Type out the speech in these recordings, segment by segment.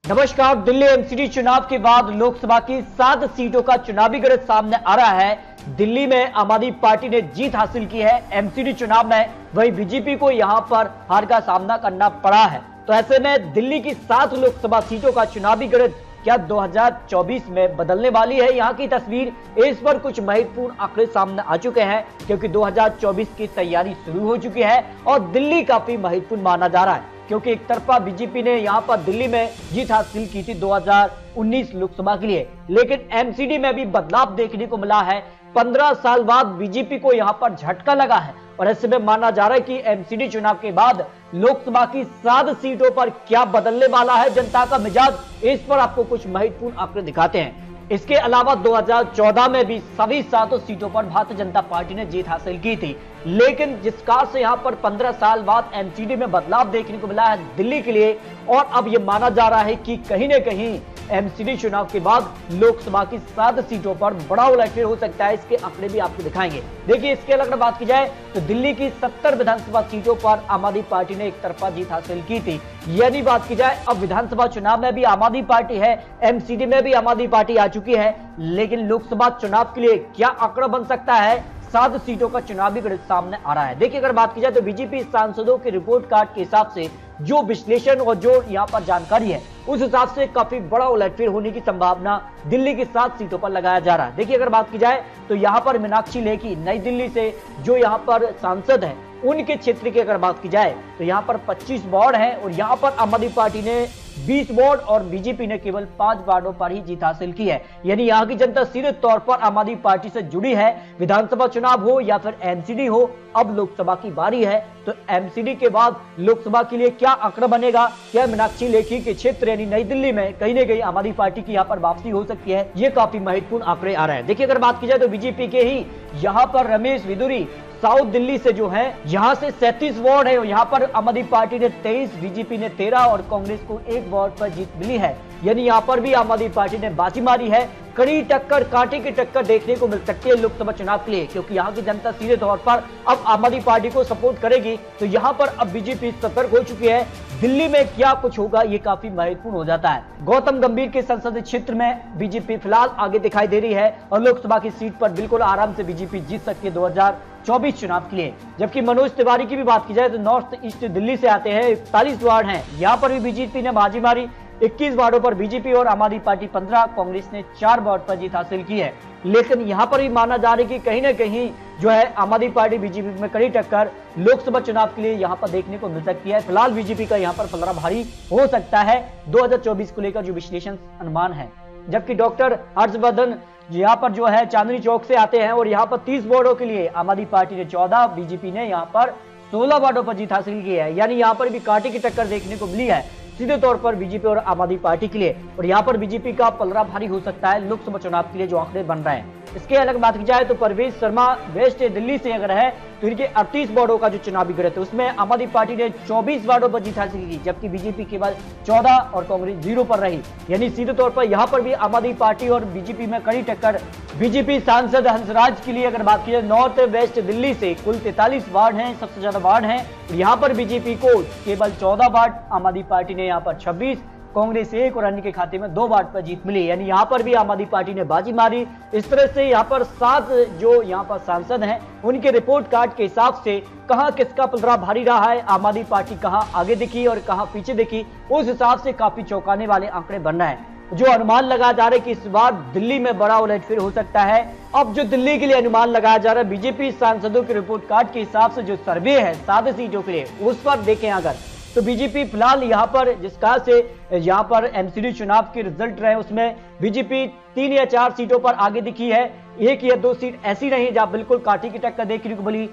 नमस्कार। दिल्ली एमसीडी चुनाव के बाद लोकसभा की 7 सीटों का चुनावी गणित सामने आ रहा है। दिल्ली में आम आदमी पार्टी ने जीत हासिल की है एमसीडी चुनाव में, वहीं बीजेपी को यहां पर हार का सामना करना पड़ा है। तो ऐसे में दिल्ली की 7 लोकसभा सीटों का चुनावी गणित क्या 2024 में बदलने वाली है यहाँ की तस्वीर, इस पर कुछ महत्वपूर्ण आंकड़े सामने आ चुके हैं, क्योंकि 2024 की तैयारी शुरू हो चुकी है और दिल्ली काफी महत्वपूर्ण माना जा रहा है, क्योंकि एक तरफा बीजेपी ने यहाँ पर दिल्ली में जीत हासिल की थी 2019 लोकसभा के लिए, लेकिन एमसीडी में भी बदलाव देखने को मिला है। 15 साल बाद बीजेपी को यहाँ पर झटका लगा है और ऐसे में माना जा रहा है कि एमसीडी चुनाव के बाद लोकसभा की 7 सीटों पर क्या बदलने वाला है जनता का मिजाज, इस पर आपको कुछ महत्वपूर्ण आंकड़े दिखाते हैं। इसके अलावा 2014 में भी सभी 7 सीटों पर भारतीय जनता पार्टी ने जीत हासिल की थी, लेकिन जिस कार से यहाँ पर 15 साल बाद एमसीडी में बदलाव देखने को मिला है दिल्ली के लिए, और अब यह माना जा रहा है कि कहीं न कहीं एमसीडी चुनाव के बाद लोकसभा की 7 सीटों पर बड़ा उलटफेर हो सकता है। इसके आंकड़े भी आपको दिखाएंगे। देखिए, इसके अगर बात की जाए तो दिल्ली की 70 विधानसभा सीटों पर आम आदमी पार्टी ने एक तरफा जीत हासिल की थी। यदि बात की जाए अब विधानसभा चुनाव में भी आम आदमी पार्टी है, एमसीडी में भी आम आदमी पार्टी आ चुकी है, लेकिन लोकसभा चुनाव के लिए क्या आंकड़ा बन सकता है? 7 सीटों का चुनावी गणित सामने आ रहा है। देखिए, अगर बात की जाए तो बीजेपी सांसदों के रिपोर्ट कार्ड के हिसाब से जो विश्लेषण और जो यहाँ पर जानकारी है, उस हिसाब से काफी बड़ा उलटफेर होने की संभावना दिल्ली की 7 सीटों पर लगाया जा रहा है। देखिए, अगर बात की जाए तो यहाँ पर मीनाक्षी लेखी नई दिल्ली से जो यहाँ पर सांसद है, उनके क्षेत्र की अगर बात की जाए तो यहाँ पर 25 वार्ड हैं और यहाँ पर आम आदमी पार्टी ने 20 वार्ड और बीजेपी ने केवल 5 वार्डों पर ही जीत हासिल की है। यानी यहाँ की जनता सीधे तौर पर आम आदमी पार्टी से जुड़ी है। विधानसभा चुनाव हो या फिर एमसीडी हो, अब लोकसभा की बारी है, तो एमसीडी के बाद लोकसभा के लिए क्या आंकड़ा बनेगा? क्या मीनाक्षी लेखी के क्षेत्र यानी नई दिल्ली में कहीं न कहीं आम आदमी पार्टी की यहाँ पर वापसी हो सकती है? ये काफी महत्वपूर्ण आंकड़े आ रहे हैं। देखिए, अगर बात की जाए तो बीजेपी के ही यहाँ पर रमेश विदुरी साउथ दिल्ली से जो है, यहाँ से 37 वार्ड है और यहाँ पर आम आदमी पार्टी ने 23, बीजेपी ने 13 और कांग्रेस को 1 वार्ड पर जीत मिली है। यानी यहाँ पर भी आम आदमी पार्टी ने बाजी मारी है। कड़ी टक्कर, कांटे की टक्कर देखने को मिल सकती है लोकसभा चुनाव के लिए, क्योंकि यहाँ की जनता सीधे तौर पर अब आम आदमी पार्टी को सपोर्ट करेगी। तो यहाँ पर अब बीजेपी सतर्क हो चुकी है। दिल्ली में क्या कुछ होगा, ये काफी महत्वपूर्ण हो जाता है। गौतम गंभीर के संसदीय क्षेत्र में बीजेपी फिलहाल आगे दिखाई दे रही है और लोकसभा की सीट पर बिल्कुल आराम से बीजेपी जीत सकती है 2024 चुनाव के लिए। जबकि मनोज तिवारी की भी बात की जाए तो नॉर्थ ईस्ट दिल्ली से आते हैं, 41 वार्ड हैं, यहाँ पर भी बीजेपी ने बाजी मारी। 21 वार्डों पर बीजेपी और आम आदमी पार्टी 15, कांग्रेस ने 4 वार्ड पर जीत हासिल की है। लेकिन यहाँ पर भी माना जा रहा है कि कहीं ना कहीं जो है आम आदमी पार्टी बीजेपी में कड़ी टक्कर लोकसभा चुनाव के लिए यहाँ पर देखने को मिल सकती है। फिलहाल बीजेपी का यहाँ पर पलड़ा भारी हो सकता है 2024 को लेकर जो विश्लेषण अनुमान है। जबकि डॉक्टर हर्षवर्धन यहाँ पर जो है चांदनी चौक से आते हैं और यहाँ पर 30 वार्डों के लिए आम आदमी पार्टी ने 14, बीजेपी ने यहाँ पर 16 वार्डों पर जीत हासिल की है। यानी यहाँ पर भी कांटे की टक्कर देखने को मिली है सीधे तौर पर बीजेपी और आम आदमी पार्टी के लिए, और यहाँ पर बीजेपी का पलड़ा भारी हो सकता है लोकसभा चुनाव के लिए जो आंकड़े बन रहे हैं। इसके अलग बात की जाए तो परवेज शर्मा वेस्ट दिल्ली से अगर है तो इनके 38 वार्डों का जो चुनावी गणित है उसमें आम आदमी पार्टी ने 24 वार्डों पर जीत हासिल की, जबकि बीजेपी केवल 14 और कांग्रेस 0 पर रही। यानी सीधे तौर पर यहाँ पर भी आम आदमी पार्टी और बीजेपी में कड़ी टक्कर। बीजेपी सांसद हंसराज के लिए अगर बात की जाए नॉर्थ वेस्ट दिल्ली से कुल 43 वार्ड हैं, सबसे ज्यादा वार्ड हैं, और यहाँ पर बीजेपी को केवल 14 वार्ड, आम आदमी पार्टी ने यहाँ पर 26, कांग्रेस 1 और अन्य के खाते में 2 वार्ड पर जीत मिली। यानी यहाँ पर भी आम आदमी पार्टी ने बाजी मारी। इस तरह से यहाँ पर 7 जो यहाँ पर सांसद हैं उनके रिपोर्ट कार्ड के हिसाब से कहां किसका पलड़ा भारी रहा है, आम आदमी पार्टी कहां आगे दिखी और कहां पीछे दिखी, उस हिसाब से काफी चौंकाने वाले आंकड़े बन रहे हैं। जो अनुमान लगाया जा रहा है कि इस बार दिल्ली में बड़ा उलटफेर हो सकता है। अब जो दिल्ली के लिए अनुमान लगाया जा रहा है बीजेपी सांसदों के रिपोर्ट कार्ड के हिसाब से जो सर्वे है 7 सीटों के लिए, उस पर देखें अगर तो बीजेपी फिलहाल यहाँ पर जिस कहा से यहाँ पर एमसीडी चुनाव के रिजल्ट रहे उसमें बीजेपी 3 या 4 सीटों पर आगे दिखी है। 1 या 2 सीट ऐसी नहीं जहां बिल्कुल कांटे की टक्कर देखने को मिली।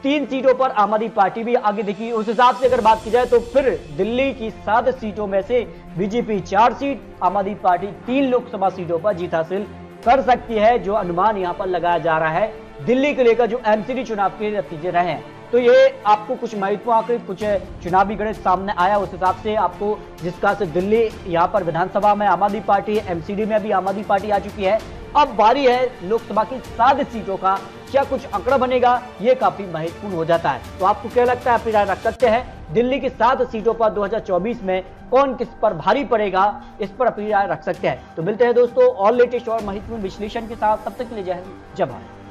3 सीटों पर आम आदमी पार्टी भी आगे दिखी। उस हिसाब से अगर बात की जाए तो फिर दिल्ली की 7 सीटों में से बीजेपी 4 सीट, आम आदमी पार्टी 3 लोकसभा सीटों पर जीत हासिल कर सकती है, जो अनुमान यहाँ पर लगाया जा रहा है दिल्ली को लेकर जो एमसीडी चुनाव के नतीजे रहे हैं। तो ये आपको कुछ महत्वपूर्ण आंकड़े, कुछ चुनावी गणित सामने आया, उस हिसाब से आपको जिसका से दिल्ली यहाँ पर विधानसभा में आम आदमी पार्टी, एमसीडी में भी आम आदमी पार्टी आ चुकी है। अब बारी है लोकसभा की 7 सीटों का, क्या कुछ आंकड़ा बनेगा, ये काफी महत्वपूर्ण हो जाता है। तो आपको क्या लगता है, अपनी राय रख सकते हैं। दिल्ली की 7 सीटों पर 2024 में कौन किस पर भारी पड़ेगा, इस पर अपनी राय रख सकते हैं। तो मिलते हैं दोस्तों और लेटेस्ट और महत्वपूर्ण विश्लेषण के साथ, तब तक के लिए जय हिंद, जय भारत।